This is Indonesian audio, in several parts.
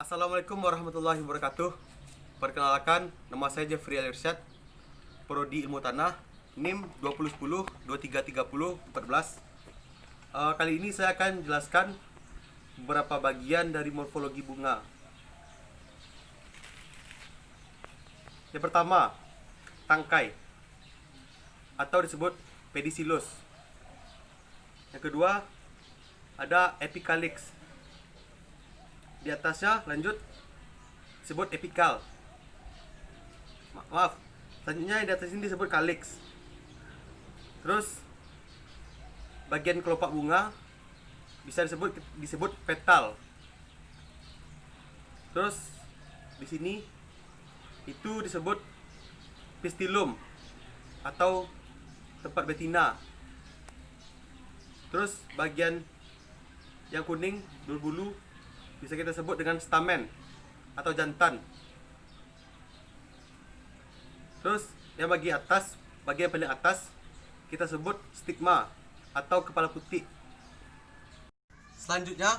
Assalamualaikum warahmatullahi wabarakatuh. Perkenalkan, nama saya Jeffrey Alirsyad, Prodi Ilmu Tanah, NIM 2010 2330 14. Kali ini saya akan jelaskan beberapa bagian dari morfologi bunga. Yang pertama, tangkai atau disebut pedicellus. Yang kedua, ada epikalyx. Di atasnya lanjut disebut epikal. Maaf, selanjutnya di atas ini disebut calyx. Terus bagian kelopak bunga bisa disebut petal. Terus di sini itu disebut pistilum atau tempat betina. Terus bagian yang kuning berbulu bisa kita sebut dengan stamen atau jantan. Terus yang bagian paling atas kita sebut stigma atau kepala putih. Selanjutnya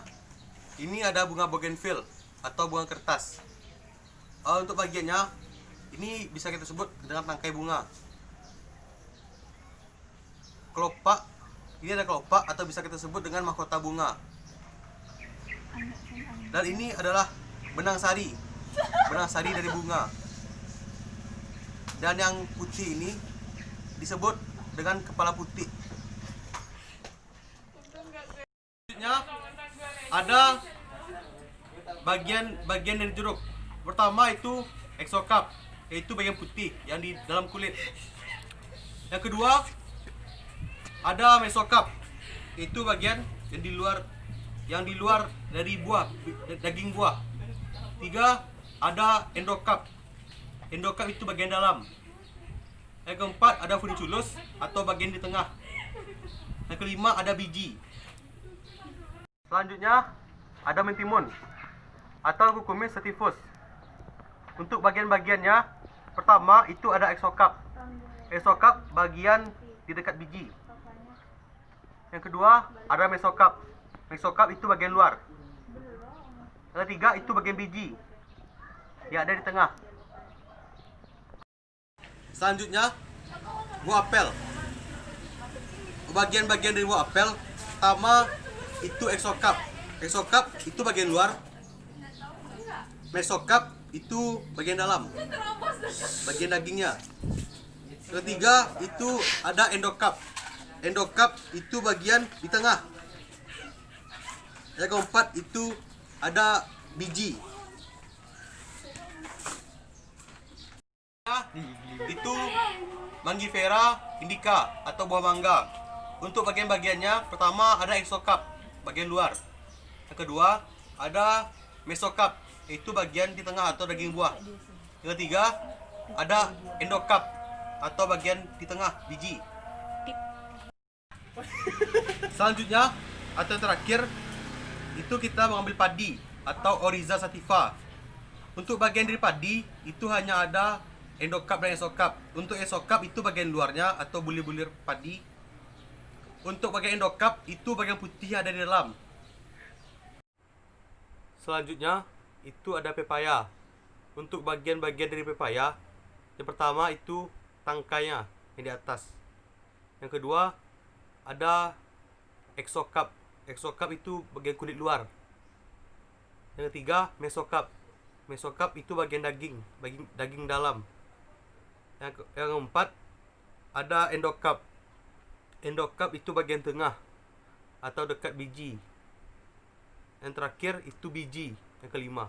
ini ada bunga bougainville atau bunga kertas. Untuk bagiannya ini bisa kita sebut dengan tangkai bunga. Kelopak, ini ada kelopak atau bisa kita sebut dengan mahkota bunga. Dan ini adalah benang sari dari bunga. Dan yang putih ini disebut dengan kepala putih. Selanjutnya ada bagian dari jeruk. Pertama itu exocarp, yaitu bagian putih yang di dalam kulit. Yang kedua ada mesocarp, yaitu bagian yang di luar dari daging buah. Tiga, ada endocarp. Endocarp itu bagian dalam. Yang keempat ada funiculus atau bagian di tengah. Yang kelima ada biji. Selanjutnya ada mentimun atau Cucumis sativus. Untuk bagian-bagiannya, pertama itu ada exocarp. Exocarp bagian di dekat biji. Yang kedua ada mesocarp. Mesocarp itu bagian luar. Yang ketiga itu bagian biji yang ada di tengah. Selanjutnya buah apel. Bagian-bagian dari buah apel, pertama itu exocarp. Exocarp itu bagian luar. Mesocarp itu bagian dalam, bagian dagingnya. Yang ketiga itu ada endocarp. Endocarp itu bagian di tengah. Yang keempat itu ada biji. Itu Mangifera indica atau buah mangga. Untuk bagian-bagiannya, pertama ada exocarp, bagian luar. Yang kedua ada mesocarp, yaitu bagian di tengah atau daging buah. Yang ketiga ada endocarp atau bagian di tengah biji. Selanjutnya atau yang terakhir itu kita mengambil padi atau Oryza sativa. Untuk bagian dari padi itu hanya ada endocarp dan exocarp. Untuk exocarp itu bagian luarnya atau bulir-bulir padi. Untuk bagian endocarp itu bagian putih yang ada di dalam. Selanjutnya itu ada pepaya. Untuk bagian-bagian dari pepaya, yang pertama itu tangkainya yang di atas. Yang kedua ada exocarp. Exocarp itu bagian kulit luar. Yang ketiga mesocarp. Mesocarp itu bagian daging dalam. Yang keempat ada endocarp. Endocarp itu bagian tengah atau dekat biji. Yang terakhir itu biji, yang kelima.